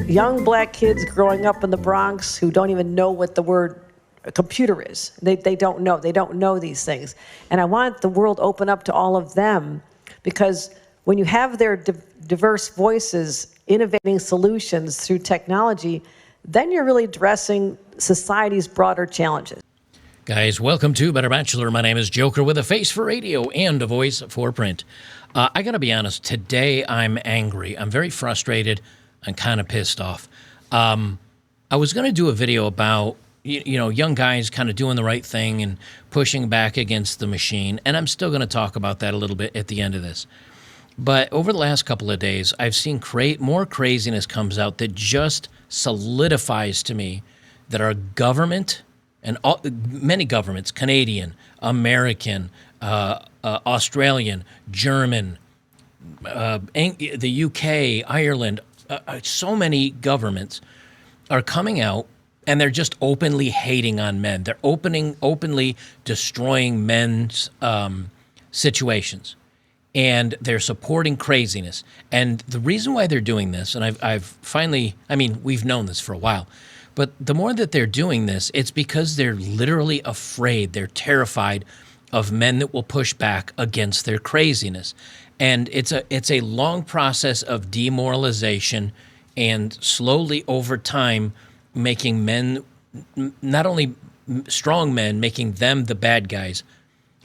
young black kids growing up in the Bronx who don't even know what the word computer is. They don't know. They don't know these things. And I want the world open up to all of them, because when you have their diverse voices innovating solutions through technology, then you're really addressing society's broader challenges. Guys, welcome to Better Bachelor. My name is Joker, with a face for radio and a voice for print. I got to be honest, today I'm angry. I'm very frustrated. I'm kind of pissed off. I was going to do a video about, young guys kind of doing the right thing and pushing back against the machine, and I'm still going to talk about that a little bit at the end of this. But over the last couple of days, I've seen more craziness comes out that just solidifies to me that our government and many governments, Canadian, American, Australian, German, the UK, Ireland, so many governments are coming out and they're just openly hating on men. They're openly destroying men's situations. And they're supporting craziness. And the reason why they're doing this, and I've finally, we've known this for a while, but the more that they're doing this, it's because they're literally afraid. They're terrified of men that will push back against their craziness. And it's a long process of demoralization, and slowly over time making men, not only strong men, making them the bad guys,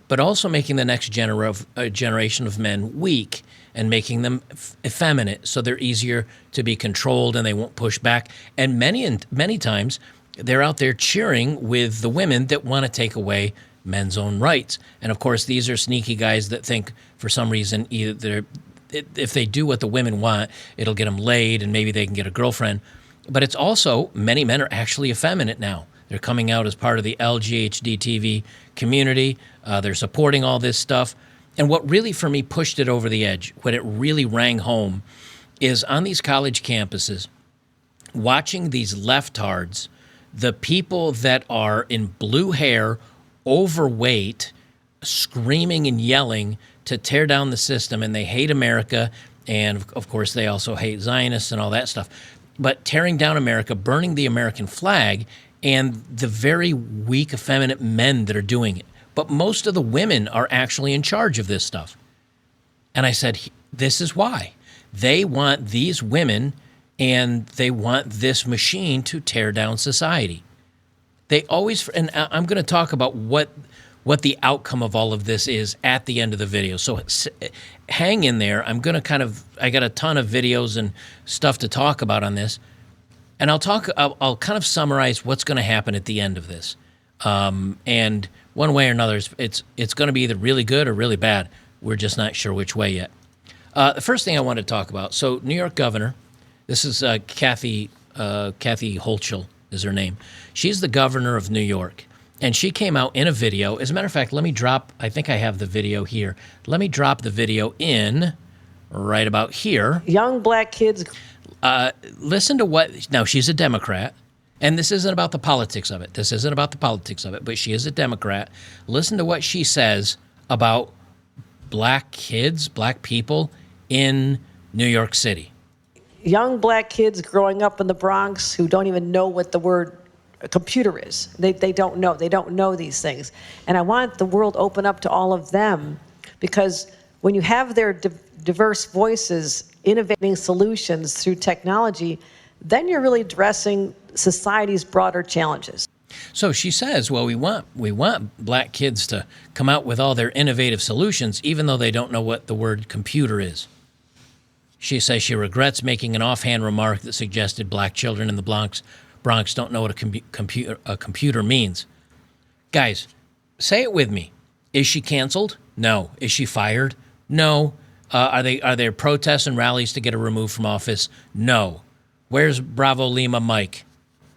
but also making the next generation of men weak and making them effeminate, so they're easier to be controlled and they won't push back. And many times they're out there cheering with the women that want to take away men's own rights. And of course, these are sneaky guys that think for some reason either if they do what the women want, it'll get them laid and maybe they can get a girlfriend. But it's also, many men are actually effeminate now. They're coming out as part of the LGHD TV community. They're supporting all this stuff. And what really, for me, pushed it over the edge, when it really rang home, is on these college campuses, watching these leftards, the people that are in blue hair, overweight, screaming and yelling to tear down the system, and they hate America, and of course they also hate Zionists and all that stuff. But tearing down America, burning the American flag, and the very weak, effeminate men that are doing it. But most of the women are actually in charge of this stuff. And I said, this is why. They want these women and they want this machine to tear down society. They always, and I'm going to talk about what the outcome of all of this is at the end of the video. So hang in there. I got a ton of videos and stuff to talk about on this. And I'll kind of summarize what's going to happen at the end of this. And one way or another, it's going to be either really good or really bad. We're just not sure which way yet. The first thing I want to talk about, so New York governor, this is Kathy Hochul is her name. She's the governor of New York. And she came out in a video. As a matter of fact, I think I have the video here. Let me drop the video in right about here. Young black kids. Listen to now she's a Democrat, and this isn't about the politics of it. But she is a Democrat. Listen to what she says about black kids, black people in New York City. Young black kids growing up in the Bronx who don't even know what the word computer is. They don't know. They don't know these things. And I want the world open up to all of them, because when you have their diverse voices innovating solutions through technology, then you're really addressing society's broader challenges. So she says, well, we want black kids to come out with all their innovative solutions, even though they don't know what the word computer is. She says she regrets making an offhand remark that suggested black children in the Bronx don't know what a computer means. Guys, say it with me. Is she canceled? No. Is she fired? No. Are there protests and rallies to get her removed from office? No. Where's Bravo Lima Mike?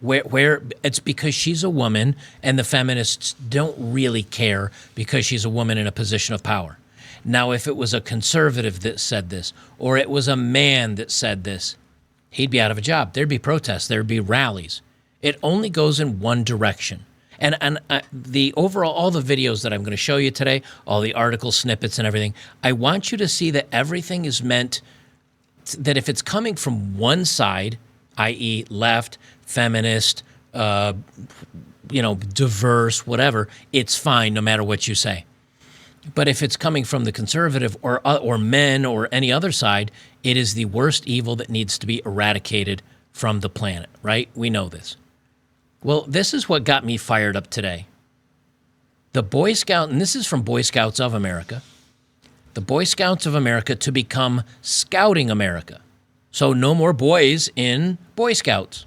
Where it's because she's a woman, and the feminists don't really care because she's a woman in a position of power. Now, if it was a conservative that said this, or it was a man that said this, he'd be out of a job. There'd be protests. There'd be rallies. It only goes in one direction. And the overall, all the videos that I'm going to show you today, all the article snippets and everything, I want you to see that everything is meant, that if it's coming from one side, i.e., left, feminist, diverse, whatever, it's fine no matter what you say. But if it's coming from the conservative or men or any other side, it is the worst evil that needs to be eradicated from the planet, right? We know this. Well, this is what got me fired up today. The Boy Scout, and this is from Boy Scouts of America, the Boy Scouts of America to become Scouting America. So no more boys in Boy Scouts.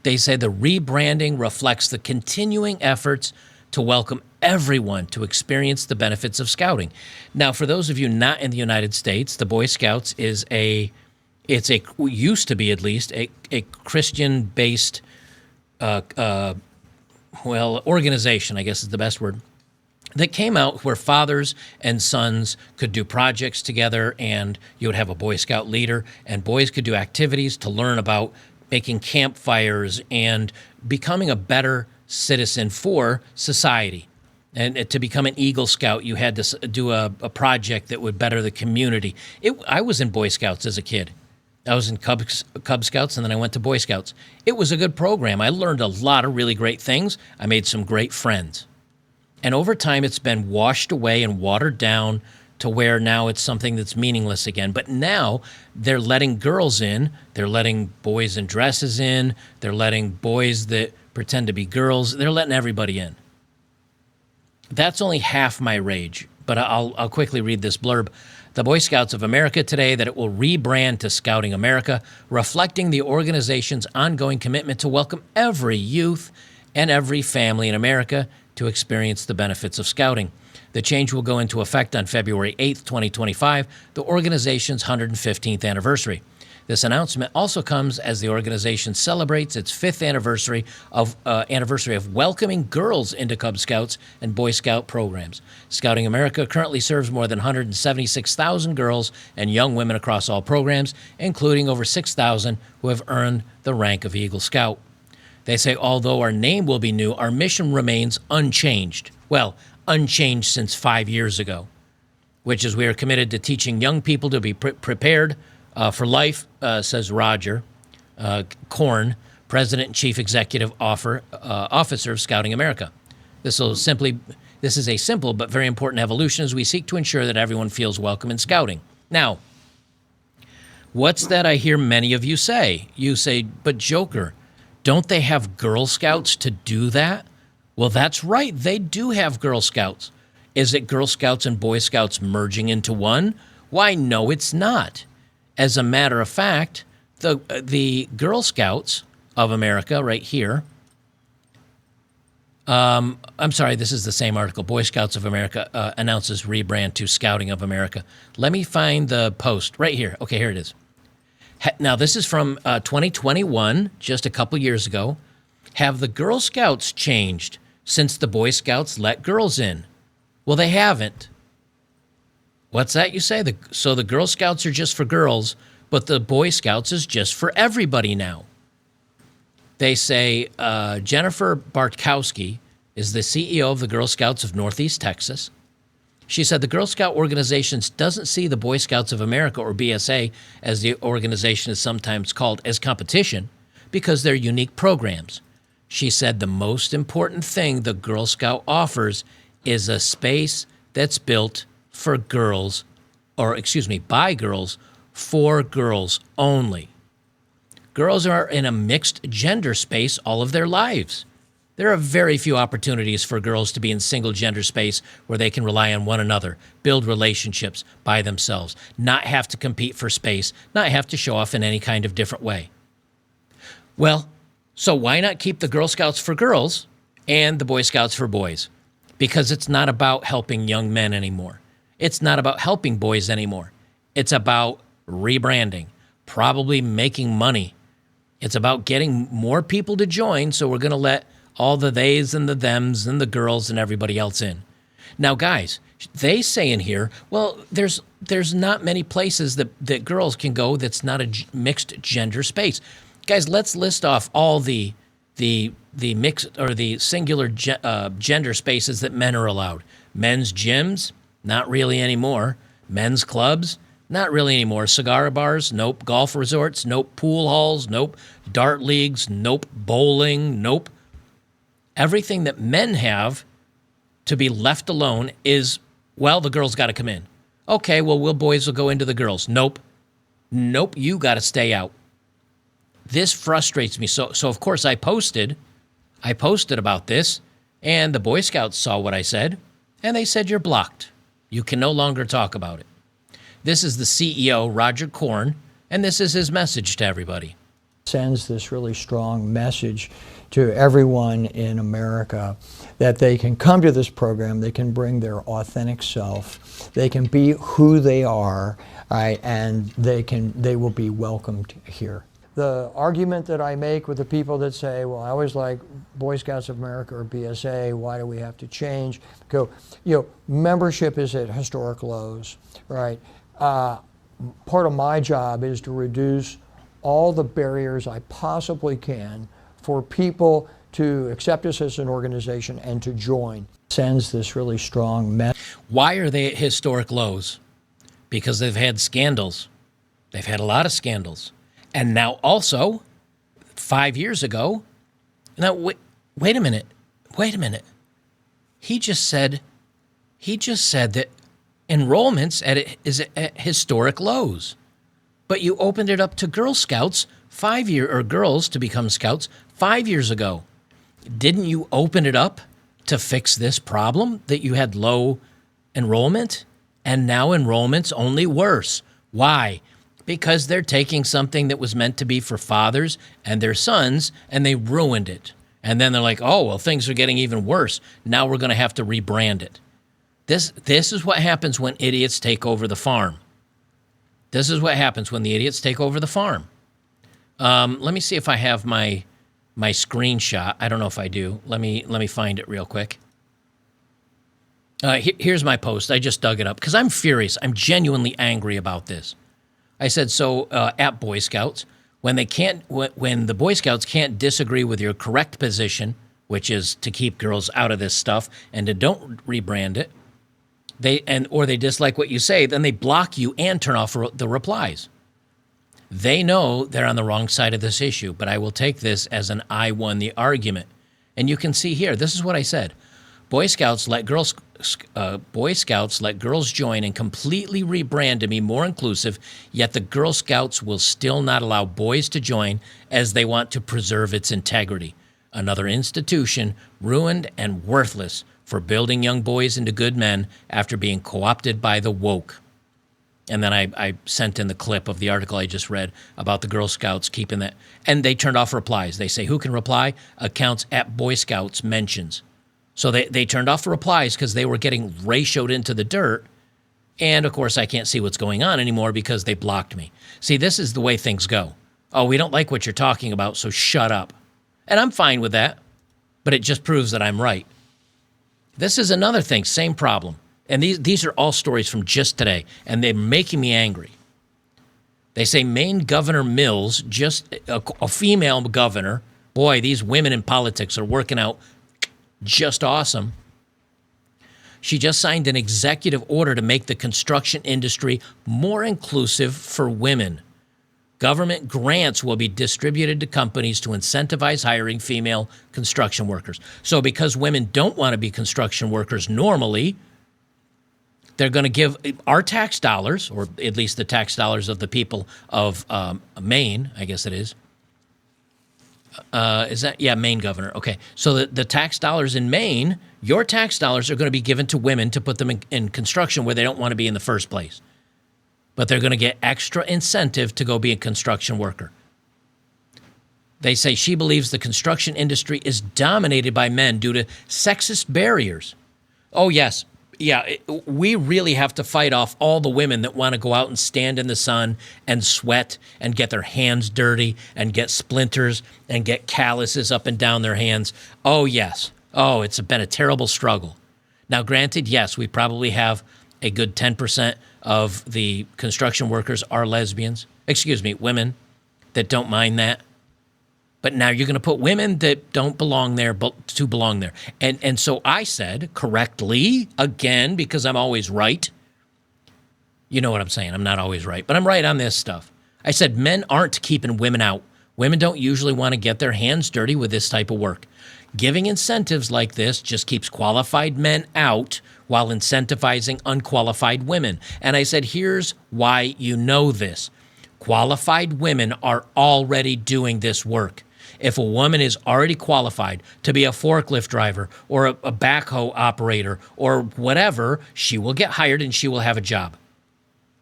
They say the rebranding reflects the continuing efforts to welcome everyone to experience the benefits of scouting. Now, for those of you not in the United States, the Boy Scouts used to be at least, a Christian-based, organization, I guess is the best word, that came out where fathers and sons could do projects together, and you would have a Boy Scout leader, and boys could do activities to learn about making campfires and becoming a better citizen for society. And to become an Eagle Scout, you had to do a project that would better the community. I was in Boy Scouts as a kid. I was in Cub Scouts, and then I went to Boy Scouts. It was a good program. I learned a lot of really great things. I made some great friends. And over time, it's been washed away and watered down to where now it's something that's meaningless again. But now they're letting girls in. They're letting boys in dresses in. They're letting boys that pretend to be girls. They're letting everybody in. That's only half my rage, but I'll quickly read this blurb. The Boy Scouts of America today that it will rebrand to Scouting America, reflecting the organization's ongoing commitment to welcome every youth and every family in America to experience the benefits of scouting. The change will go into effect on February 8th, 2025, the organization's 115th anniversary. This announcement also comes as the organization celebrates its 5th anniversary of welcoming girls into Cub Scouts and Boy Scout programs. Scouting America currently serves more than 176,000 girls and young women across all programs, including over 6,000 who have earned the rank of Eagle Scout. They say, although our name will be new, our mission remains unchanged. Well, unchanged since 5 years ago, which is we are committed to teaching young people to be prepared for life, says Roger Korn, President and Chief Executive Officer of Scouting America. This is a simple but very important evolution as we seek to ensure that everyone feels welcome in scouting. Now, what's that I hear many of you say? You say, but Joker, don't they have Girl Scouts to do that? Well, that's right. They do have Girl Scouts. Is it Girl Scouts and Boy Scouts merging into one? Why, no, it's not. As a matter of fact, the Girl Scouts of America right here, I'm sorry, this is the same article. Boy Scouts of America announces rebrand to Scouting of America. Let me find the post right here. Okay, here it is. Now, this is from 2021, just a couple years ago. Have the Girl Scouts changed since the Boy Scouts let girls in? Well, they haven't. What's that you say? So the Girl Scouts are just for girls, but the Boy Scouts is just for everybody now. They say Jennifer Bartkowski is the CEO of the Girl Scouts of Northeast Texas. She said the Girl Scout organization doesn't see the Boy Scouts of America, or BSA, as the organization is sometimes called, as competition because they're unique programs. She said the most important thing the Girl Scout offers is a space that's built for girls, by girls, for girls only. Girls are in a mixed gender space all of their lives. There are very few opportunities for girls to be in single gender space where they can rely on one another, build relationships by themselves, not have to compete for space, not have to show off in any kind of different way. Well, so why not keep the Girl Scouts for girls and the Boy Scouts for boys? Because it's not about helping young men anymore. It's not about helping boys anymore. It's about rebranding, probably making money. It's about getting more people to join, so we're going to let all the theys and the thems and the girls and everybody else in. Now, guys, they say in here, well, there's not many places that girls can go that's not a mixed gender space. Guys, let's list off all the mixed or the singular gender spaces that men are allowed. Men's gyms, not really anymore. Men's clubs, Not really anymore. Cigar bars? Nope. Golf resorts? Nope. Pool halls? Nope. Dart leagues? Nope. Bowling? Nope. Everything that men have to be left alone is, well, the girls got to come in. Okay, well, boys will go into the girls. Nope. Nope, you got to stay out. This frustrates me. So of course, I posted about this, and the Boy Scouts saw what I said, and they said, you're blocked. You can no longer talk about it. This is the CEO, Roger Korn, and this is his message to everybody. Sends this really strong message to everyone in America that they can come to this program, they can bring their authentic self, they can be who they are, right, and they will be welcomed here. The argument that I make with the people that say, well, I always like Boy Scouts of America or BSA, why do we have to change? Go, membership is at historic lows, right? Part of my job is to reduce all the barriers I possibly can for people to accept us as an organization and to join. Sends this really strong message. Why are they at historic lows? Because they've had scandals. They've had a lot of scandals. And now also, 5 years ago, now wait a minute. He just said that enrollments is at historic lows. But you opened it up to Girl Scouts girls to become scouts 5 years ago. Didn't you open it up to fix this problem that you had low enrollment? And now enrollment's only worse. Why? Because they're taking something that was meant to be for fathers and their sons, and they ruined it. And then they're like, oh, well, things are getting even worse. Now we're going to have to rebrand it. This is what happens when idiots take over the farm. This is what happens when the idiots take over the farm. Let me see if I have my screenshot. I don't know if I do. Let me find it real quick. Here's my post. I just dug it up because I'm furious. I'm genuinely angry about this. I said, so at Boy Scouts, when the Boy Scouts can't disagree with your correct position, which is to keep girls out of this stuff and to don't rebrand it, or they dislike what you say, then they block you and turn off the replies. They know they're on the wrong side of this issue, but I will take this as an I won the argument. And you can see here, this is what I said. Boy Scouts let girls join and completely rebrand to be more inclusive, yet the Girl Scouts will still not allow boys to join as they want to preserve its integrity. Another institution ruined and worthless for building young boys into good men after being co-opted by the woke. And then I sent in the clip of the article I just read about the Girl Scouts keeping that. And they turned off replies. They say, who can reply? Accounts at Boy Scouts mentions. So they turned off the replies because they were getting ratioed into the dirt. And, of course, I can't see what's going on anymore because they blocked me. See, this is the way things go. Oh, we don't like what you're talking about, so shut up. And I'm fine with that, but it just proves that I'm right. This is another thing, same problem. And these are all stories from just today, and they're making me angry. They say Maine Governor Mills, just a female governor, boy, these women in politics are working out just awesome. She just signed an executive order to make the construction industry more inclusive for women. Government grants will be distributed to companies to incentivize hiring female construction workers. So because women don't want to be construction workers normally, they're going to give our tax dollars, or at least the tax dollars of the people of Maine, I guess it is. Is that? Yeah, Maine governor. Okay. So the tax dollars in Maine, your tax dollars are going to be given to women to put them in construction where they don't want to be in the first place. But they're going to get extra incentive to go be a construction worker. They say she believes the construction industry is dominated by men due to sexist barriers. Oh, yes. Yeah, we really have to fight off all the women that want to go out and stand in the sun and sweat and get their hands dirty and get splinters and get calluses up and down their hands. Oh, yes. Oh, it's been a terrible struggle. Now, granted, yes, we probably have a good 10% of the construction workers are women that don't mind that. But now you're going to put women that don't belong there to belong there. And so I said correctly, again, because I'm always right, You know what I'm saying. I'm not always right, but I'm right on this stuff. I said men aren't keeping women out. Women don't usually want to get their hands dirty with this type of work. Giving incentives like this just keeps qualified men out while incentivizing unqualified women. And I said, here's why you know this. Qualified women are already doing this work. If a woman is already qualified to be a forklift driver or a backhoe operator or whatever, she will get hired and she will have a job.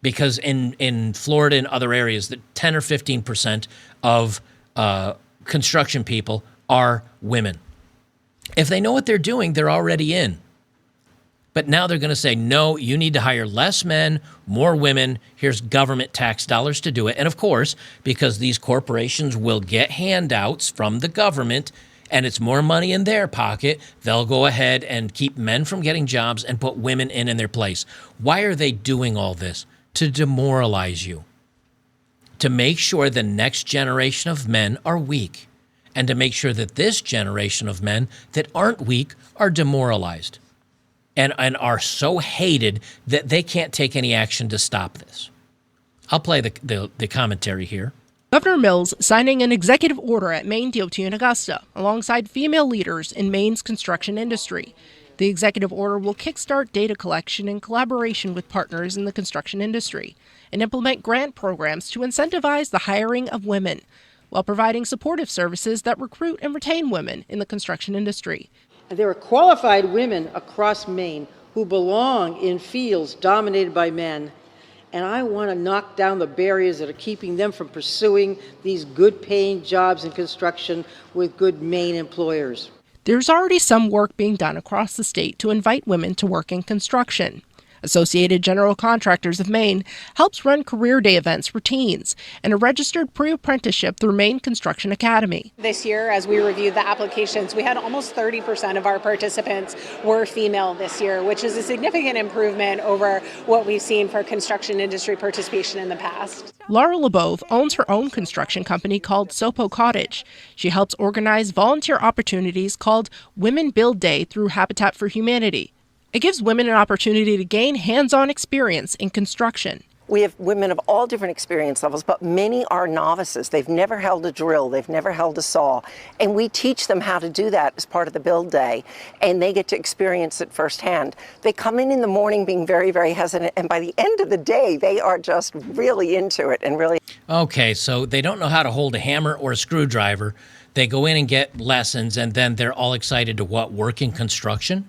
Because in Florida and other areas, that 10 or 15% of construction people are women. If they know what they're doing, they're already in. But now they're going to say, no, you need to hire less men, more women. Here's government tax dollars to do it. And of course, because these corporations will get handouts from the government and it's more money in their pocket, they'll go ahead and keep men from getting jobs and put women in their place. Why are they doing all this? To demoralize you. To make sure the next generation of men are weak. And to make sure that this generation of men that aren't weak are demoralized. And are so hated that they can't take any action to stop this. I'll play the commentary here. Governor Mills signing an executive order at Maine DOT in Augusta, alongside female leaders in Maine's construction industry. The executive order will kickstart data collection in collaboration with partners in the construction industry and implement grant programs to incentivize the hiring of women, while providing supportive services that recruit and retain women in the construction industry. There are qualified women across Maine who belong in fields dominated by men, and I want to knock down the barriers that are keeping them from pursuing these good-paying jobs in construction with good Maine employers. There's already some work being done across the state to invite women to work in construction. Associated General Contractors of Maine helps run career day events for teens and a registered pre-apprenticeship through Maine Construction Academy. This year, as we reviewed the applications, we had almost 30% of our participants were female this year, which is a significant improvement over what we've seen for construction industry participation in the past. Laura LeBove owns her own construction company called Sopo Cottage. She helps organize volunteer opportunities called Women Build Day through Habitat for Humanity. It gives women an opportunity to gain hands-on experience in construction. We have women of all different experience levels, but many are novices. They've never held a drill, they've never held a saw, and we teach them how to do that as part of the build day, and they get to experience it firsthand. They come in the morning being very, very hesitant, and by the end of the day, they are just really into it and really... Okay, so they don't know how to hold a hammer or a screwdriver. They go in and get lessons, and then they're all excited to work in construction?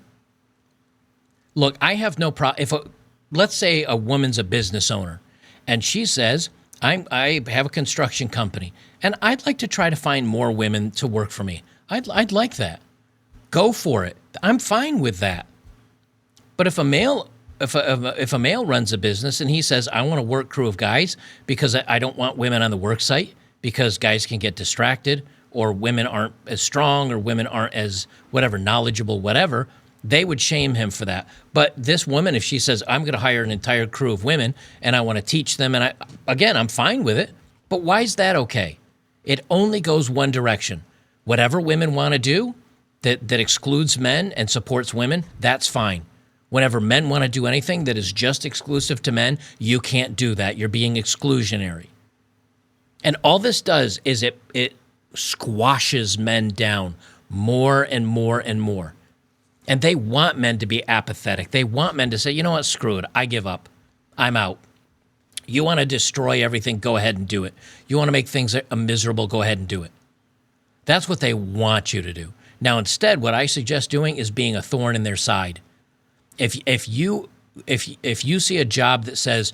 Look, I have no problem. Let's say a woman's a business owner, and she says, I have a construction company, and I'd like to try to find more women to work for me. I'd like that. Go for it. I'm fine with that. But if a male runs a business and he says, I want a work crew of guys because I don't want women on the work site because guys can get distracted or women aren't as strong or women aren't as knowledgeable, whatever, they would shame him for that. But this woman, if she says, I'm going to hire an entire crew of women and I want to teach them, and I'm fine with it. But why is that okay? It only goes one direction. Whatever women want to do that excludes men and supports women, that's fine. Whenever men want to do anything that is just exclusive to men, you can't do that. You're being exclusionary. And all this does is it squashes men down more and more and more. And they want men to be apathetic. They want men to say, you know what, screw it. I give up. I'm out. You want to destroy everything, go ahead and do it. You want to make things miserable, go ahead and do it. That's what they want you to do. Now, instead, what I suggest doing is being a thorn in their side. If you see a job that says,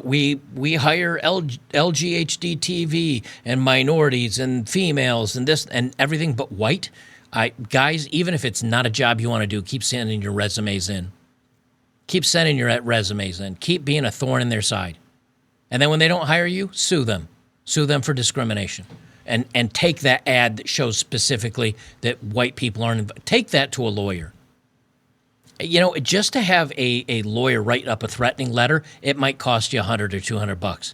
we hire LGHD TV and minorities and females and this and everything but white, guys, even if it's not a job you want to do, keep sending your resumes in. Keep sending your resumes in. Keep being a thorn in their side. And then when they don't hire you, sue them. Sue them for discrimination. And take that ad that shows specifically that white people aren't take that to a lawyer. You know, just to have a lawyer write up a threatening letter, it might cost you $100 or $200.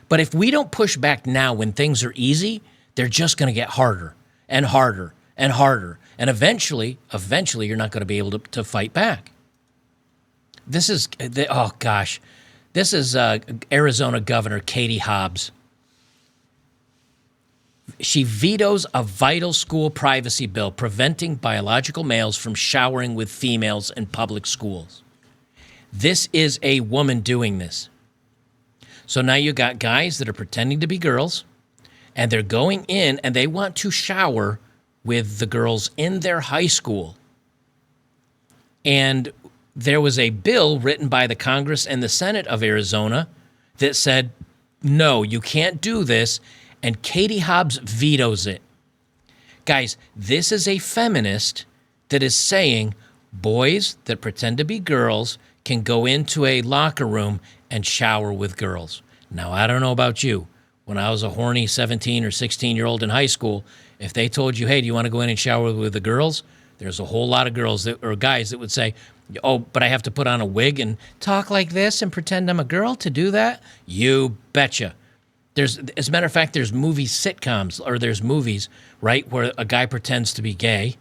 But if we don't push back now when things are easy, they're just going to get harder and harder and harder. And eventually you're not going to be able to fight back. This is, oh gosh, This is Arizona Governor Katie Hobbs. She vetoes a vital school privacy bill preventing biological males from showering with females in public schools. This is a woman doing this. So now you got guys that are pretending to be girls, and they're going in and they want to shower with the girls in their high school. And there was a bill written by the Congress and the Senate of Arizona that said, no, you can't do this. And Katie Hobbs vetoes it. Guys, this is a feminist that is saying boys that pretend to be girls can go into a locker room and shower with girls. Now, I don't know about you. When I was a horny 17 or 16-year-old in high school, if they told you, hey, do you want to go in and shower with the girls? There's a whole lot of girls or guys that would say, oh, but I have to put on a wig and talk like this and pretend I'm a girl to do that? You betcha. As a matter of fact, there's sitcoms, or there's movies, right, where a guy pretends to be gay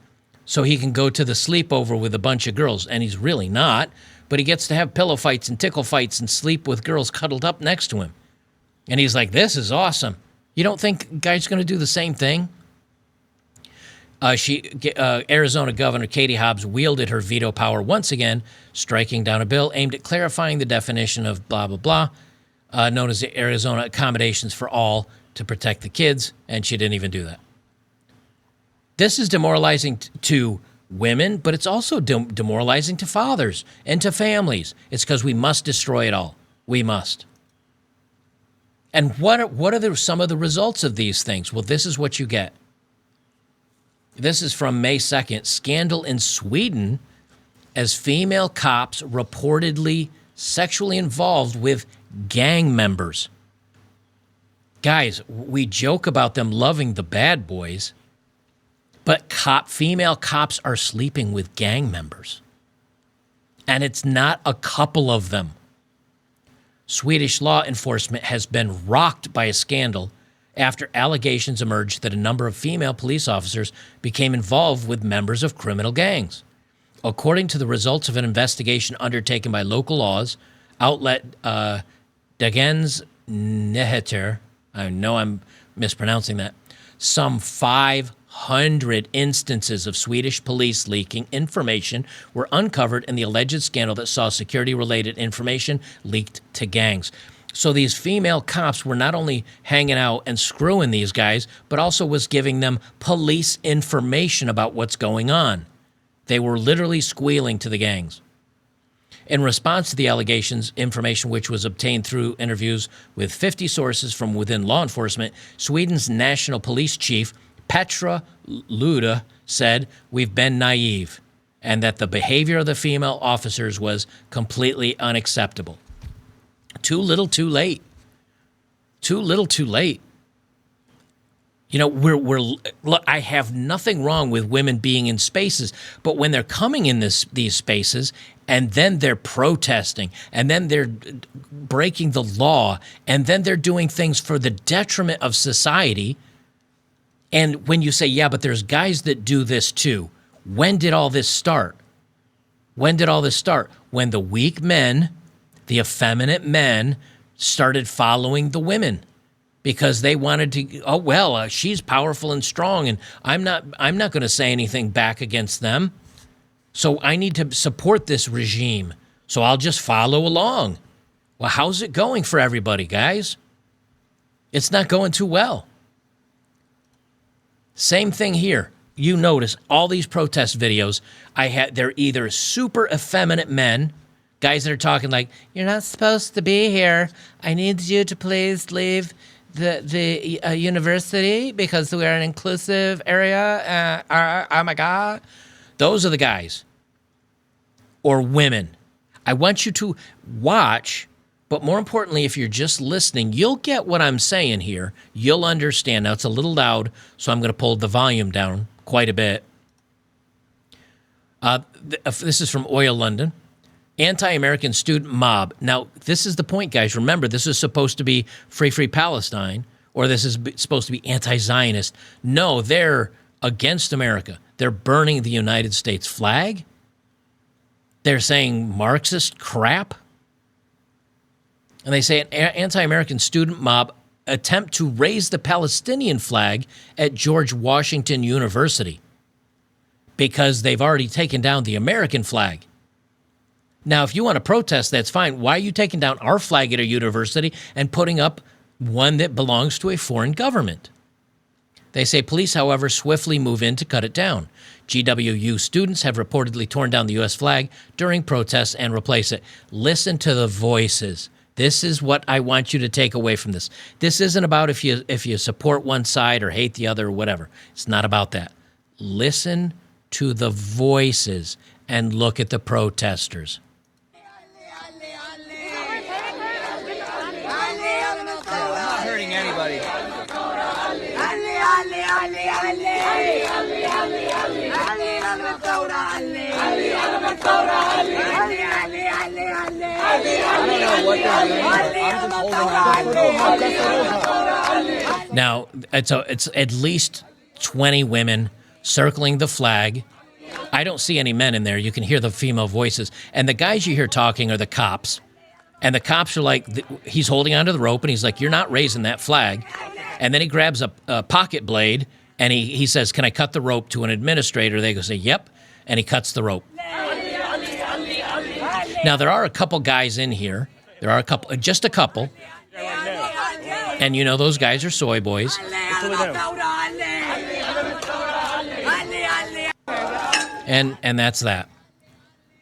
so he can go to the sleepover with a bunch of girls, and he's really not, but he gets to have pillow fights and tickle fights and sleep with girls cuddled up next to him. And he's like, this is awesome. You don't think a guy's going to do the same thing? Arizona Governor Katie Hobbs wielded her veto power once again, striking down a bill aimed at clarifying the definition of blah, blah, blah, known as the Arizona Accommodations for All to protect the kids, and she didn't even do that. This is demoralizing to women, but it's also demoralizing to fathers and to families. It's because we must destroy it all. We must. And what are some of the results of these things? Well, this is what you get. This is from May 2nd. Scandal in Sweden as female cops reportedly sexually involved with gang members. Guys, we joke about them loving the bad boys, but female cops are sleeping with gang members. And it's not a couple of them. Swedish law enforcement has been rocked by a scandal after allegations emerged that a number of female police officers became involved with members of criminal gangs. According to the results of an investigation undertaken by local laws outlet Dagens Nyheter, I know I'm mispronouncing that, some 500 instances of Swedish police leaking information were uncovered in the alleged scandal that saw security-related information leaked to gangs. So these female cops were not only hanging out and screwing these guys, but also was giving them police information about what's going on. They were literally squealing to the gangs. In response to the allegations, information which was obtained through interviews with 50 sources from within law enforcement, Sweden's national police chief, Petra Luda, said, "We've been naive," and that the behavior of the female officers was completely unacceptable. Too little, too late. Too little, too late. You know, look, I have nothing wrong with women being in spaces, but when they're coming in these spaces and then they're protesting and then they're breaking the law and then they're doing things for the detriment of society, and when you say, yeah, but there's guys that do this too, when did all this start? When did all this start? When the weak men, the effeminate men, started following the women. Because they wanted to, she's powerful and strong, and I'm not going to say anything back against them. So I need to support this regime. So I'll just follow along. Well, how's it going for everybody, guys? It's not going too well. Same thing here. You notice all these protest videos, they're either super effeminate men, guys that are talking like, "You're not supposed to be here. I need you to please leave the university because we're an inclusive area. Oh my God." Those are the guys. Or women. I want you to watch, but more importantly, if you're just listening, you'll get what I'm saying here. You'll understand. Now, it's a little loud, so I'm going to pull the volume down quite a bit. This is from Oil London. Anti-American student mob. Now, this is the point, guys. Remember, this is supposed to be free Palestine, or this is supposed to be anti-Zionist. No, they're against America. They're burning the United States flag. They're saying Marxist crap. And they say an anti-American student mob attempt to raise the Palestinian flag at George Washington University because they've already taken down the American flag. Now, if you want to protest, that's fine. Why are you taking down our flag at a university and putting up one that belongs to a foreign government? They say police, however, swiftly move in to cut it down. GWU students have reportedly torn down the U.S. flag during protests and replace it. Listen to the voices. This is what I want you to take away from this. This isn't about if you support one side or hate the other or whatever. It's not about that. Listen to the voices and look at the protesters. Now, it's at least 20 women circling the flag. I don't see any men in there. You can hear the female voices. And the guys you hear talking are the cops. And the cops are like, he's holding onto the rope, and he's like, you're not raising that flag. And then he grabs a pocket blade, and he says, can I cut the rope to an administrator? They go say, yep. And he cuts the rope. Now, there are a couple guys in here. There are just a couple. And you know those guys are soy boys. And that's that.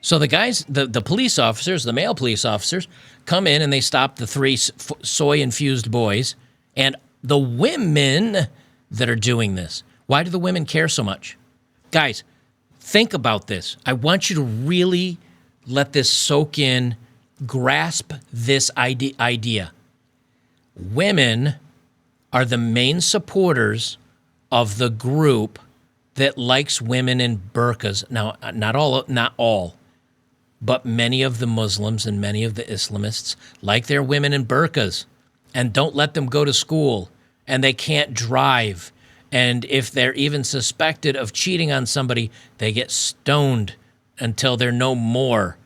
So the guys, the police officers, the male police officers, come in and they stop the three soy-infused boys and the women that are doing this. Why do the women care so much? Guys, think about this. I want you to really let this soak in, grasp this idea. Women are the main supporters of the group that likes women in burqas. Now, not all, but many of the Muslims and many of the Islamists like their women in burqas and don't let them go to school, and they can't drive. And if they're even suspected of cheating on somebody, they get stoned until they're no more.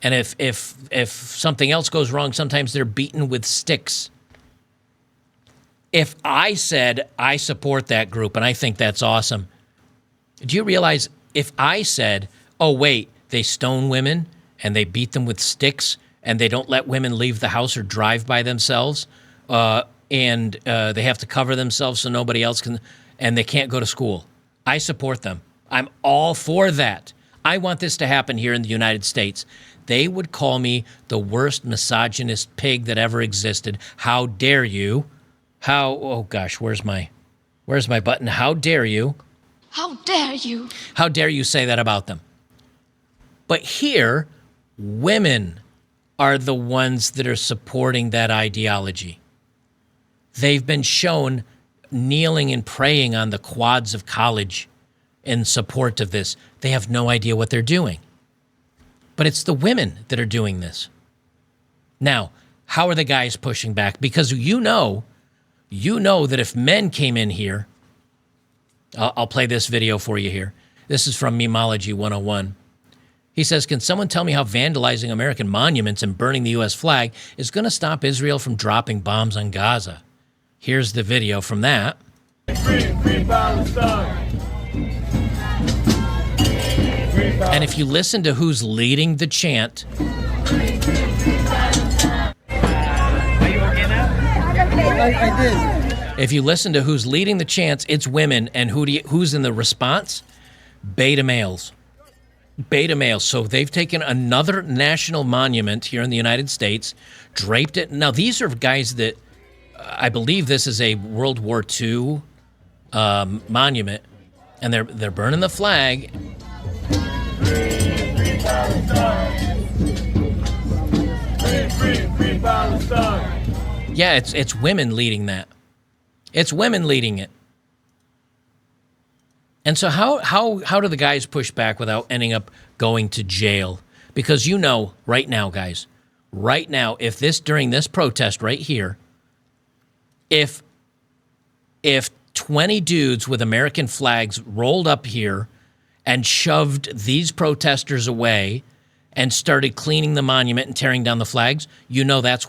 And if something else goes wrong, sometimes they're beaten with sticks. If I said I support that group and I think that's awesome, do you realize if I said, oh, wait, they stone women and they beat them with sticks and they don't let women leave the house or drive by themselves, and they have to cover themselves so nobody else can, and they can't go to school, I support them. I'm all for that. I want this to happen here in the United States. They would call me the worst misogynist pig that ever existed. How dare you? Oh gosh, where's my button? How dare you? How dare you? How dare you say that about them? But here, women are the ones that are supporting that ideology. They've been shown kneeling and praying on the quads of college in support of this. They have no idea what they're doing. But it's the women that are doing this. Now, how are the guys pushing back? Because you know that if men came in here, I'll play this video for you here. This is from Memology 101. He says, can someone tell me how vandalizing American monuments and burning the U.S. flag is going to stop Israel from dropping bombs on Gaza? Here's the video from that. Free Palestine. And if you listen to who's leading the chant, Are you okay now? I did. if you listen to who's leading the chants, it's women. And who's in the response? Beta males. Beta males. So they've taken another national monument here in the United States, draped it. Now, these are guys that, I believe this is a World War II monument, and they're burning the flag. Free Palestine. Free Palestine. Yeah, it's women leading that. It's women leading it. And so how do the guys push back without ending up going to jail? Because you know, right now, guys, right now, if during this protest right here, if 20 dudes with American flags rolled up here and shoved these protesters away and started cleaning the monument and tearing down the flags, you know that's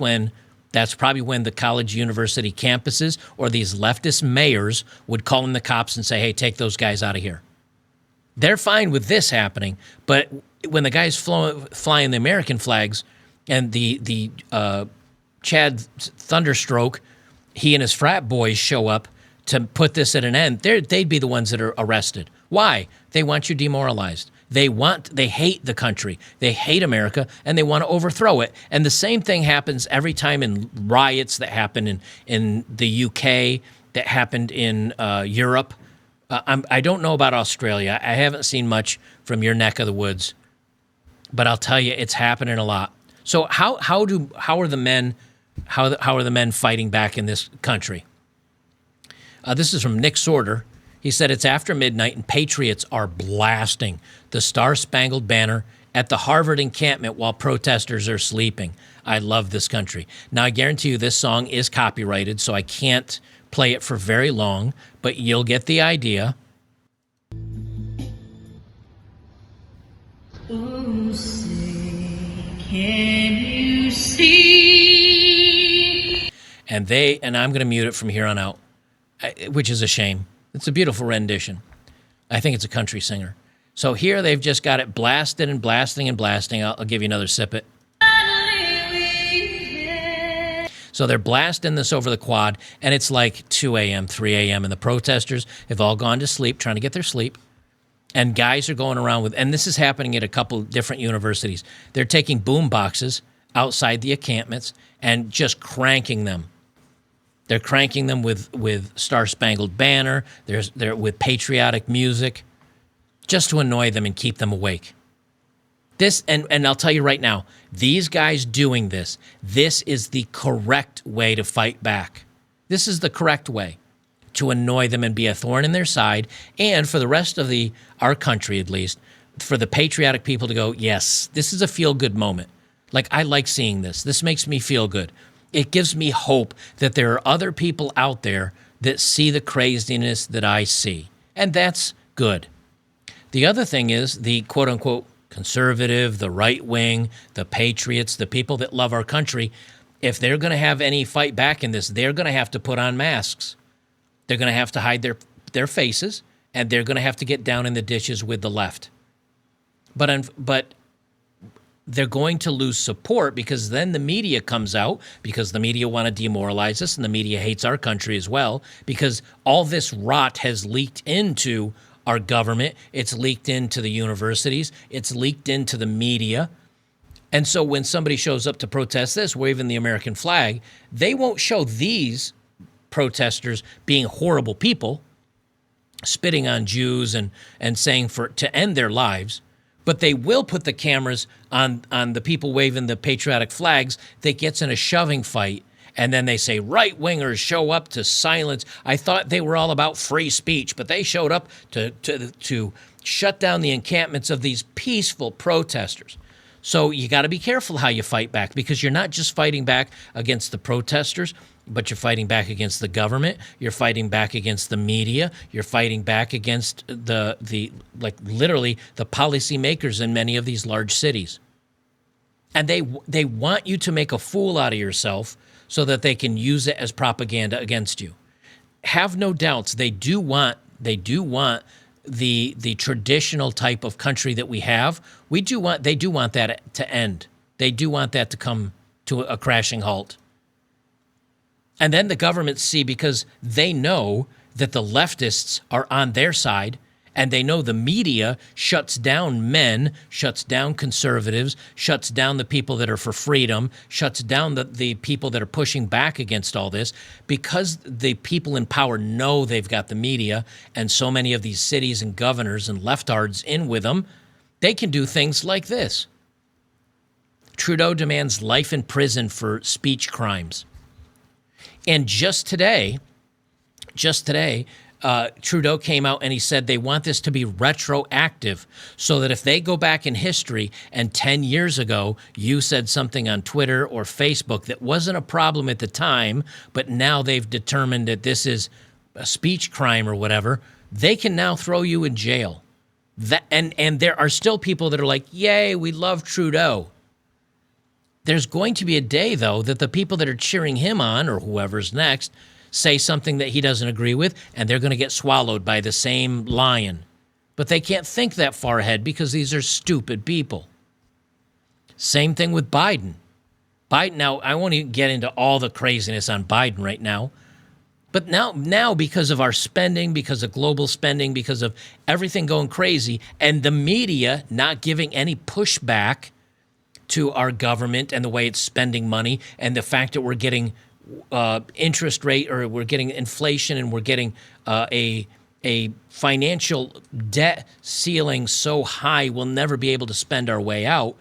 probably when the college university campuses or these leftist mayors would call in the cops and say, hey, take those guys out of here. They're fine with this happening, but when the guys flying the American flags and the Chad Thunderstroke, he and his frat boys show up to put this at an end, they'd be the ones that are arrested. Why? They want you demoralized. They hate the country. They hate America, and they want to overthrow it. And the same thing happens every time in riots that happen in the UK, that happened in Europe. I don't know about Australia. I haven't seen much from your neck of the woods, but I'll tell you, it's happening a lot. So how are the men fighting back in this country? This is from Nick Sorter. He said it's after midnight and patriots are blasting the Star-Spangled Banner at the Harvard encampment while protesters are sleeping. I love this country. Now, I guarantee you this song is copyrighted, so I can't play it for very long, but you'll get the idea. Oh, say, can you see? And I'm going to mute it from here on out, which is a shame. It's a beautiful rendition. I think it's a country singer. So here they've just got it blasted and blasting and blasting. I'll give you another sip it. So they're blasting this over the quad, and it's like 2 a.m., 3 a.m., and the protesters have all gone to sleep, trying to get their sleep. And guys are going around with, and this is happening at a couple different universities. They're taking boom boxes outside the encampments and just cranking them. They're cranking them with Star-Spangled Banner. They're with patriotic music, just to annoy them and keep them awake. This, and I'll tell you right now, these guys doing this is the correct way to fight back. This is the correct way to annoy them and be a thorn in their side, and for the rest of our country at least, for the patriotic people to go, yes, this is a feel-good moment. Like, I like seeing this. This makes me feel good. It gives me hope that there are other people out there that see the craziness that I see. And that's good. The other thing is the quote-unquote conservative, the right wing, the patriots, the people that love our country, if they're going to have any fight back in this, they're going to have to put on masks. They're going to have to hide their faces, and they're going to have to get down in the ditches with the left. But they're going to lose support because then the media comes out, because the media want to demoralize us, and the media hates our country as well, because all this rot has leaked into our government. It's leaked into the universities. It's leaked into the media. And so when somebody shows up to protest this, waving the American flag, they won't show these protesters being horrible people, spitting on Jews and saying to end their lives. But they will put the cameras on the people waving the patriotic flags that gets in a shoving fight, and then they say right-wingers show up to silence. I thought they were all about free speech, but they showed up to shut down the encampments of these peaceful protesters. So you got to be careful how you fight back, because you're not just fighting back against the protesters, but you're fighting back against the government. You're fighting back against the media. You're fighting back against literally the policymakers in many of these large cities. And they want you to make a fool out of yourself so that they can use it as propaganda against you. Have no doubts, they do want the traditional type of country that we have. They do want that to end. They do want that to come to a crashing halt. And then the government see, because they know that the leftists are on their side, and they know the media shuts down men, shuts down conservatives, shuts down the people that are for freedom, shuts down the people that are pushing back against all this, because the people in power know they've got the media and so many of these cities and governors and leftards in with them, they can do things like this. Trudeau demands life in prison for speech crimes. And just today, Trudeau came out and he said they want this to be retroactive, so that if they go back in history and 10 years ago you said something on Twitter or Facebook that wasn't a problem at the time, but now they've determined that this is a speech crime or whatever, they can now throw you in jail. And there are still people that are like, yay, we love Trudeau. There's going to be a day, though, that the people that are cheering him on, or whoever's next, say something that he doesn't agree with, and they're going to get swallowed by the same lion. But they can't think that far ahead because these are stupid people. Same thing with Biden. Now, I won't even get into all the craziness on Biden right now. But now because of our spending, because of global spending, because of everything going crazy, and the media not giving any pushback to our government and the way it's spending money, and the fact that we're getting interest rate, or we're getting inflation, and we're getting a financial debt ceiling so high we'll never be able to spend our way out.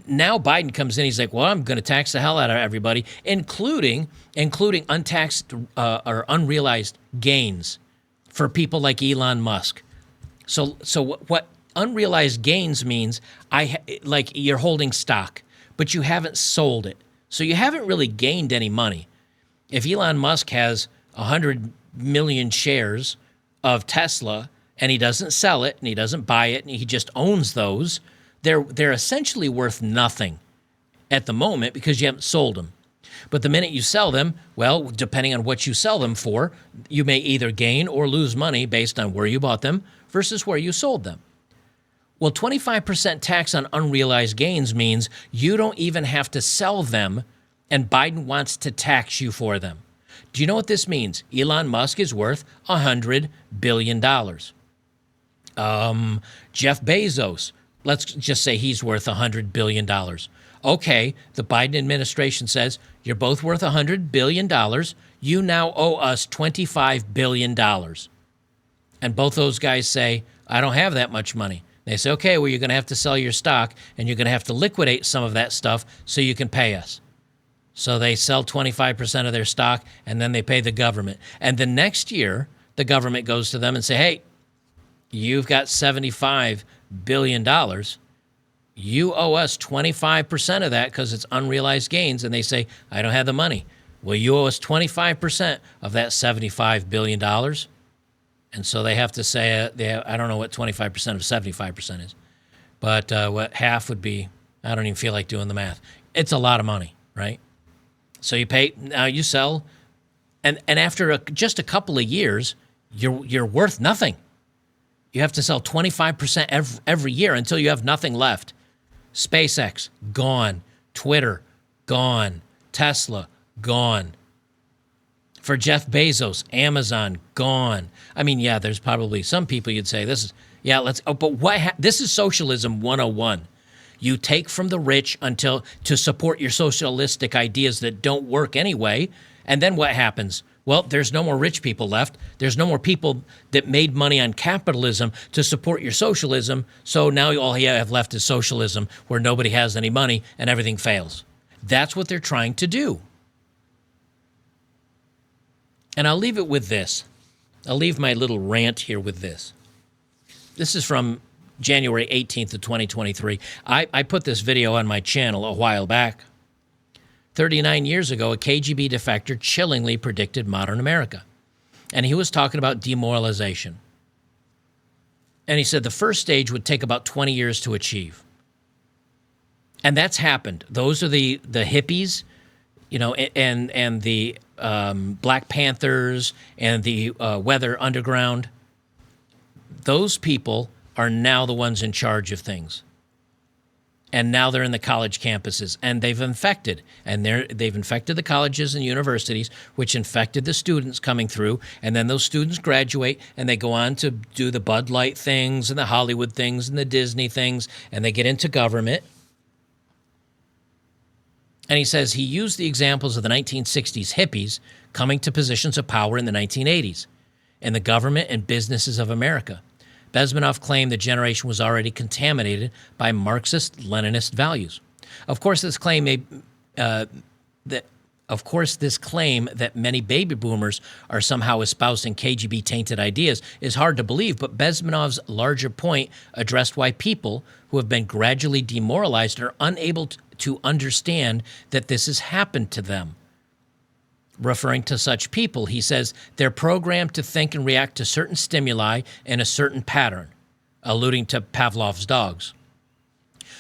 Now Biden comes in, he's like, well, I'm going to tax the hell out of everybody, including untaxed or unrealized gains for people like Elon Musk. So what unrealized gains means, like you're holding stock, but you haven't sold it. So you haven't really gained any money. If Elon Musk has 100 million shares of Tesla and he doesn't sell it and he doesn't buy it and he just owns those, they're essentially worth nothing at the moment because you haven't sold them. But the minute you sell them, well, depending on what you sell them for, you may either gain or lose money based on where you bought them versus where you sold them. Well, 25% tax on unrealized gains means you don't even have to sell them, and Biden wants to tax you for them. Do you know what this means? Elon Musk is worth $100 billion. Jeff Bezos, let's just say he's worth $100 billion. Okay, the Biden administration says, you're both worth $100 billion. You now owe us $25 billion. And both those guys say, I don't have that much money. They say, okay, well, you're going to have to sell your stock, and you're going to have to liquidate some of that stuff so you can pay us. So they sell 25% of their stock, and then they pay the government. And the next year, the government goes to them and say, hey, you've got $75 billion. You owe us 25% of that because it's unrealized gains. And they say, I don't have the money. Well, you owe us 25% of that $75 billion. And so they have to say, I don't know what 25% of 75% is, but what half would be, I don't even feel like doing the math. It's a lot of money, right? So you pay, now you sell, and after just a couple of years, you're worth nothing. You have to sell 25% every year until you have nothing left. SpaceX, gone. Twitter, gone. Tesla, gone. For Jeff Bezos, Amazon, gone. I mean, yeah, there's probably some people you'd say this is, but this is socialism 101. You take from the rich to support your socialistic ideas that don't work anyway, and then what happens? Well, there's no more rich people left. There's no more people that made money on capitalism to support your socialism, so now all you have left is socialism, where nobody has any money and everything fails. That's what they're trying to do. And I'll leave it with this. I'll leave my little rant here with this. This is from January 18th of 2023. I put this video on my channel a while back. 39 years ago, a KGB defector chillingly predicted modern America. And he was talking about demoralization. And he said the first stage would take about 20 years to achieve. And that's happened. Those are the hippies, and the Black Panthers and the Weather Underground. Those people are now the ones in charge of things. And now they're in the college campuses, and they've infected. And they've infected the colleges and universities, which infected the students coming through. And then those students graduate, and they go on to do the Bud Light things and the Hollywood things and the Disney things, and they get into government. And he says he used the examples of the 1960s hippies coming to positions of power in the 1980s in the government and businesses of America. Bezmenov claimed the generation was already contaminated by Marxist-Leninist values. Of course, this claim that many baby boomers are somehow espousing KGB-tainted ideas is hard to believe, but Bezmenov's larger point addressed why people who have been gradually demoralized are unable to understand that this has happened to them. Referring to such people, he says they're programmed to think and react to certain stimuli in a certain pattern. alluding to Pavlov's dogs.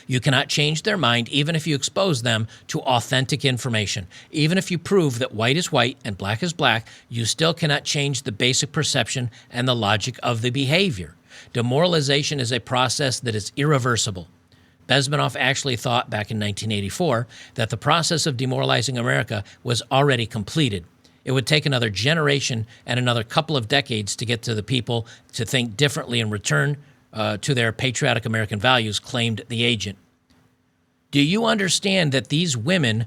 You cannot change their mind even if you expose them to authentic information. Even if you prove that white is white and black is black, you still cannot change the basic perception and the logic of the behavior. Demoralization is a process that is irreversible. Bezmenov actually thought back in 1984 that the process of demoralizing America was already completed. It would take another generation and another couple of decades to get to the people to think differently and return to their patriotic American values, claimed the agent. Do you understand that these women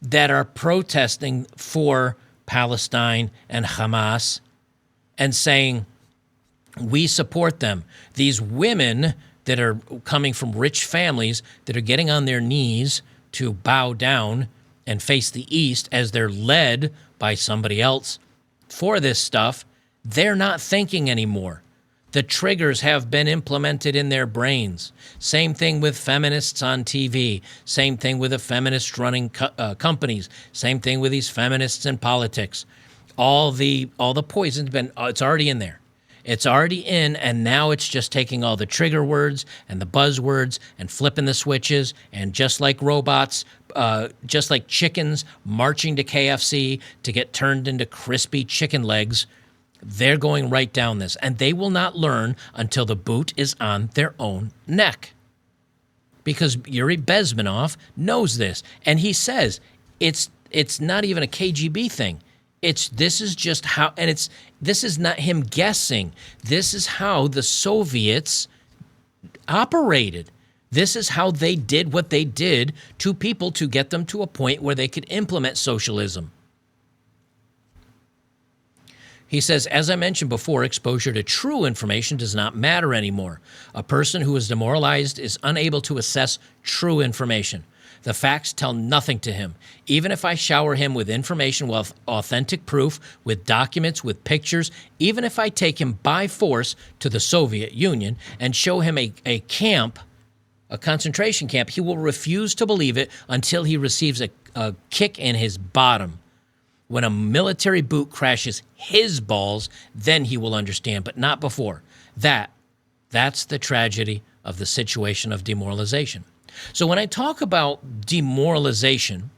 that are protesting for Palestine and Hamas and saying, we support them, these women that are coming from rich families that are getting on their knees to bow down and face the East as they're led by somebody else for this stuff, they're not thinking anymore. The triggers have been implemented in their brains. Same thing with feminists on TV. Same thing with the feminists running companies. Same thing with these feminists in politics. All the poison's been, it's already in there. It's already in, and now it's just taking all the trigger words and the buzzwords and flipping the switches, and just like robots, just like chickens marching to KFC to get turned into crispy chicken legs, they're going right down this, and they will not learn until the boot is on their own neck. Because Yuri Bezmenov knows this, and he says it's not even a KGB thing. This is just how, and this is not him guessing. This is how the Soviets operated. This is how they did what they did to people to get them to a point where they could implement socialism. He says, as I mentioned before, exposure to true information does not matter anymore. A person who is demoralized is unable to assess true information. The facts tell nothing to him. Even if I shower him with information, with authentic proof, with documents, with pictures, even if I take him by force to the Soviet Union and show him a camp, a concentration camp, he will refuse to believe it until he receives a kick in his bottom. When a military boot crashes his balls, then he will understand, but not before. That's the tragedy of the situation of demoralization. So when I talk about demoralization,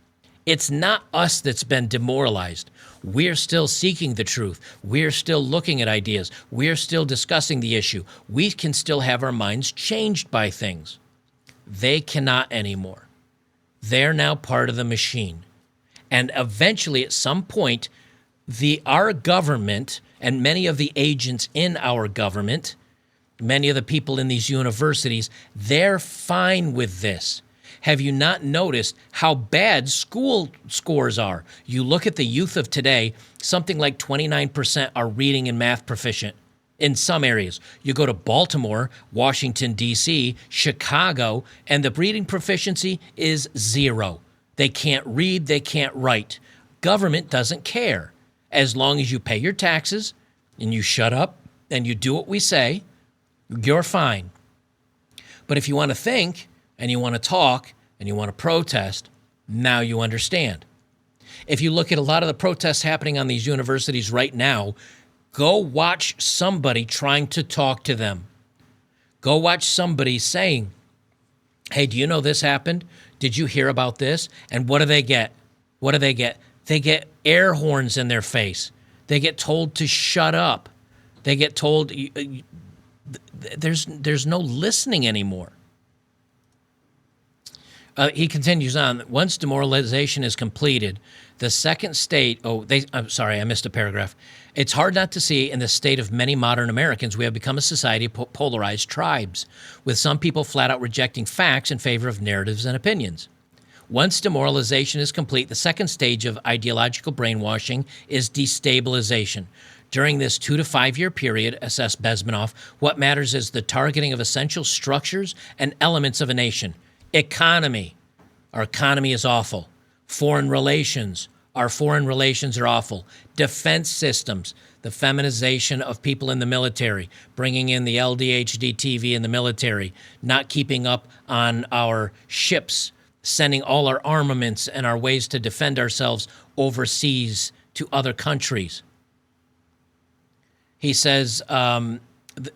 it's not us that's been demoralized. We're still seeking the truth. We're still looking at ideas. We're still discussing the issue. We can still have our minds changed by things. They cannot anymore. They're now part of the machine. And eventually, at some point, our government and many of the agents in our government, many of the people in these universities, they're fine with this. Have you not noticed how bad school scores are? You look at the youth of today, something like 29% are reading and math proficient in some areas. You go to Baltimore, Washington, D.C., Chicago, and the reading proficiency is 0. They can't read, they can't write. Government doesn't care. As long as you pay your taxes and you shut up and you do what we say, you're fine. But if you want to think and you want to talk and you want to protest, now you understand. If you look at a lot of the protests happening on these universities right now, go watch somebody trying to talk to them. Go watch somebody saying, hey, do you know this happened? Did you hear about this? And what do they get? What do they get? They get air horns in their face. They get told to shut up. They get told there's no listening anymore. He continues on. Once demoralization is completed, the second state, I'm sorry, I missed a paragraph. It's hard not to see in the state of many modern Americans, we have become a society of polarized tribes, with some people flat out rejecting facts in favor of narratives and opinions. Once demoralization is complete, the second stage of ideological brainwashing is destabilization. During this 2 to 5 year period, assessed Bezmenov, what matters is the targeting of essential structures and elements of a nation. Economy. Our economy is awful. Foreign relations. Our foreign relations are awful. Defense systems. The feminization of people in the military. Bringing in the LDHD TV in the military. Not keeping up on our ships. Sending all our armaments and our ways to defend ourselves overseas to other countries. He says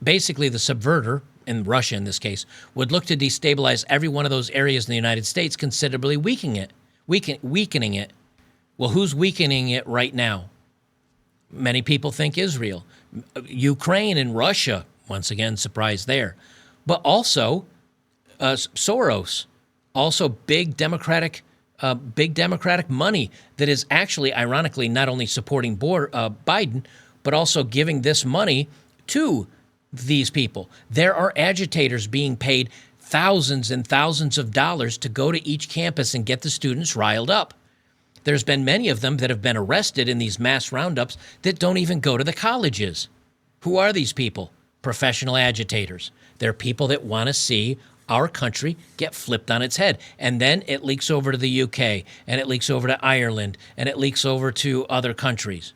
basically the subverter, in Russia in this case, would look to destabilize every one of those areas in the United States, considerably weakening it. Well, who's weakening it right now? Many people think Israel. Ukraine and Russia, once again, surprise there. But also Soros, also big Democratic money that is actually, ironically, not only supporting Biden, but also giving this money to these people. There are agitators being paid thousands and thousands of dollars to go to each campus and get the students riled up. There's been many of them that have been arrested in these mass roundups that don't even go to the colleges. Who are these people? Professional agitators. They're people that want to see our country get flipped on its head. And then it leaks over to the UK, and it leaks over to Ireland, and it leaks over to other countries.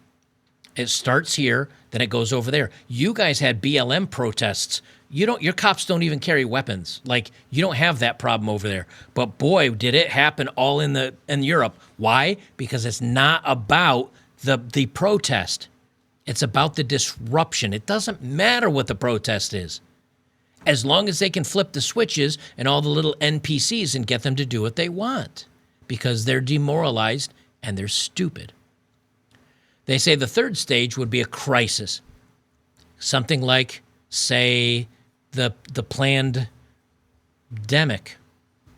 It starts here, then it goes over there. You guys had BLM protests. Your cops don't even carry weapons. Like, you don't have that problem over there. But boy, did it happen all in Europe. Why? Because it's not about the protest. It's about the disruption. It doesn't matter what the protest is, as long as they can flip the switches and all the little NPCs and get them to do what they want, because they're demoralized and they're stupid. They say the third stage would be a crisis. Something like, say, the planned demic,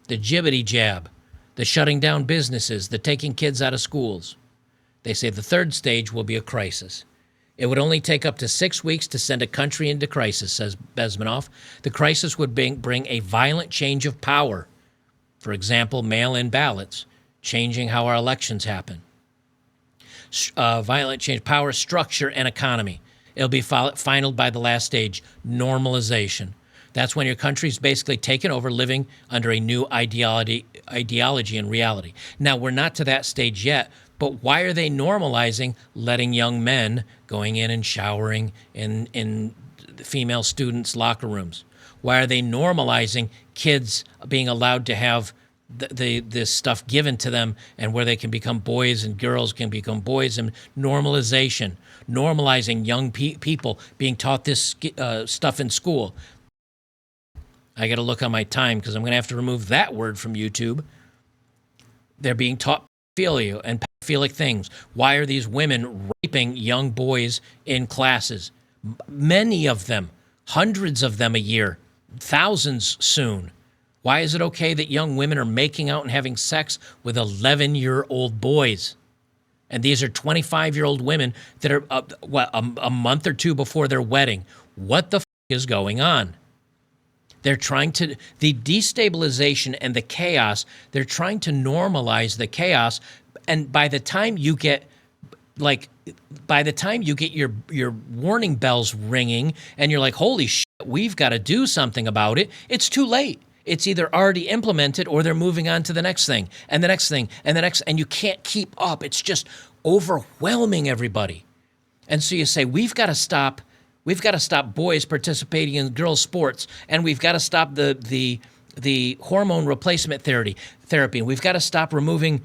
the jibbity jab, the shutting down businesses, the taking kids out of schools. They say the third stage will be a crisis. It would only take up to 6 weeks to send a country into crisis, says Bezmenov. The crisis would bring a violent change of power. For example, mail-in ballots, changing how our elections happen. Violent change, power, structure, and economy. It'll be finalized by the last stage, normalization. That's when your country's basically taken over, living under a new ideology and reality. Now, we're not to that stage yet, but why are they normalizing letting young men going in and showering in female students' locker rooms? Why are they normalizing kids being allowed to have this stuff given to them, and where they can become boys and girls can become boys, and normalization, normalizing young people being taught this stuff in school? I got to look on my time because I'm going to have to remove that word from YouTube. They're being taught pedophilia and pedophilic things. Why are these women raping young boys in classes? Many of them, hundreds of them a year, thousands soon. Why is it okay that young women are making out and having sex with 11-year-old boys? And these are 25-year-old women that are, a month or two before their wedding. What the is going on? They're trying to, the destabilization and the chaos, they're trying to normalize the chaos. And by the time you get, your warning bells ringing and you're like, holy shit, we've got to do something about it, it's too late. It's either already implemented or they're moving on to the next thing and the next thing and the next, and you can't keep up. It's just overwhelming everybody. And so you say, we've got to stop boys participating in girls' sports, and we've got to stop the hormone replacement therapy, and we've got to stop removing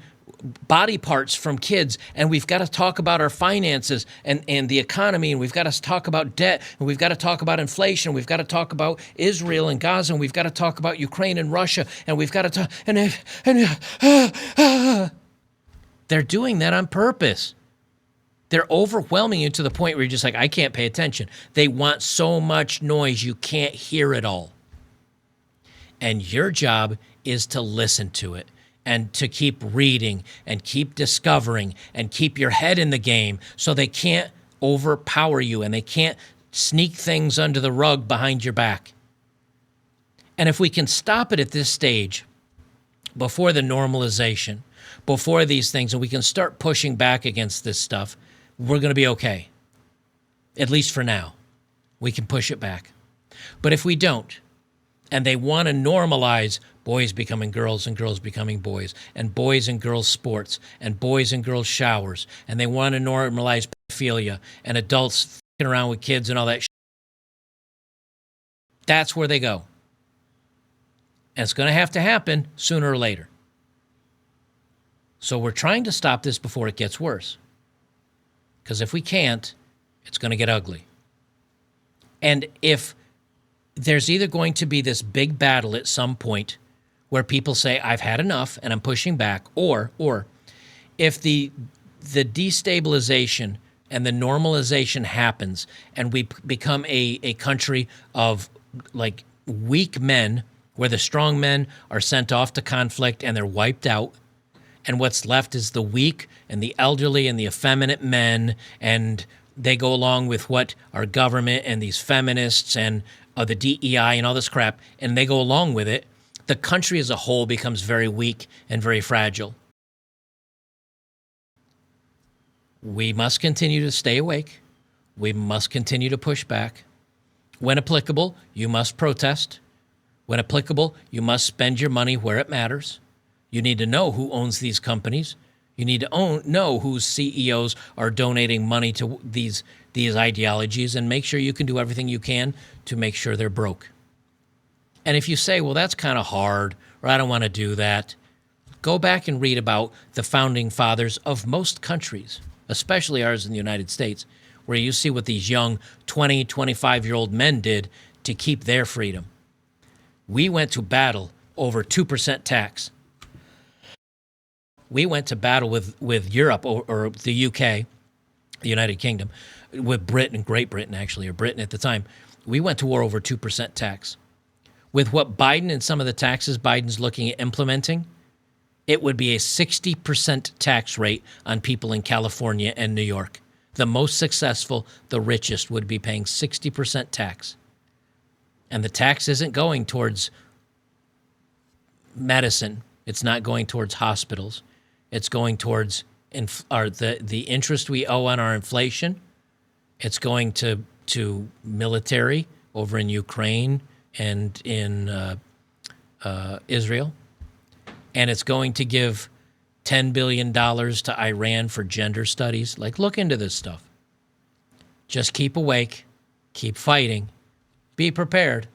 body parts from kids, and we've got to talk about our finances and the economy, and we've got to talk about debt, and we've got to talk about inflation, we've got to talk about Israel and Gaza, and we've got to talk about Ukraine and Russia, and we've got to talk, they're doing that on purpose. They're overwhelming you to the point where you're just like, I can't pay attention. They want so much noise, you can't hear it all. And your job is to listen to it and to keep reading and keep discovering and keep your head in the game so they can't overpower you and they can't sneak things under the rug behind your back. And if we can stop it at this stage, before the normalization, before these things, and we can start pushing back against this stuff, we're going to be okay. At least for now. We can push it back. But if we don't, and they want to normalize boys becoming girls and girls becoming boys, and boys and girls sports, and boys and girls showers, and they want to normalize pedophilia and adults f***ing around with kids and all that shit, that's where they go. And it's going to have to happen sooner or later. So we're trying to stop this before it gets worse. Because if we can't, it's going to get ugly. And if there's either going to be this big battle at some point where people say, I've had enough and I'm pushing back, or if the destabilization and the normalization happens and we become a country of like weak men, where the strong men are sent off to conflict and they're wiped out, and what's left is the weak and the elderly and the effeminate men, and they go along with what our government and these feminists and the DEI and all this crap, and they go along with it, the country as a whole becomes very weak and very fragile. We must continue to stay awake. We must continue to push back. When applicable, you must protest. When applicable, you must spend your money where it matters. You need to know who owns these companies. You need to know whose CEOs are donating money to these ideologies, and make sure you can do everything you can to make sure they're broke. And if you say, well, that's kind of hard, or I don't want to do that, go back and read about the founding fathers of most countries, especially ours in the United States, where you see what these young 20, 25-year-old men did to keep their freedom. We went to battle over 2% tax. We went to battle with Europe or the UK, the United Kingdom, with Britain, Great Britain actually, or Britain at the time. We went to war over 2% tax. With what Biden and some of the taxes Biden's looking at implementing, it would be a 60% tax rate on people in California and New York. The most successful, the richest, would be paying 60% tax. And the tax isn't going towards medicine. It's not going towards hospitals. It's going towards the interest we owe on our inflation. It's going to military over in Ukraine and in Israel. And it's going to give $10 billion to Iran for gender studies. Like, look into this stuff. Just keep awake, keep fighting, be prepared.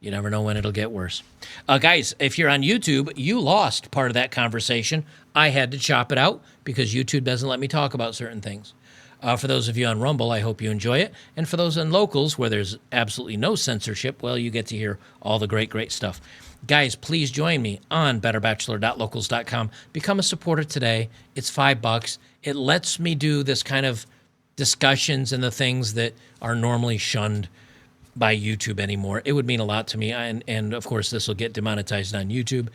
You never know when it'll get worse. Guys, if you're on YouTube, you lost part of that conversation. I had to chop it out because YouTube doesn't let me talk about certain things. For those of you on Rumble, I hope you enjoy it. And for those on Locals, where there's absolutely no censorship, well, you get to hear all the great, great stuff. Guys, please join me on betterbachelor.locals.com. Become a supporter today. It's $5. It lets me do this kind of discussions and the things that are normally shunned by YouTube anymore. It would mean a lot to me. And of course, this will get demonetized on YouTube.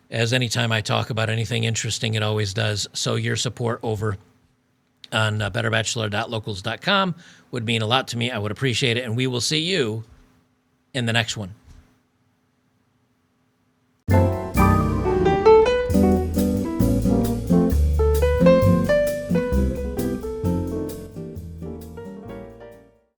As anytime I talk about anything interesting, it always does. So your support over on betterbachelor.locals.com would mean a lot to me. I would appreciate it. And we will see you in the next one.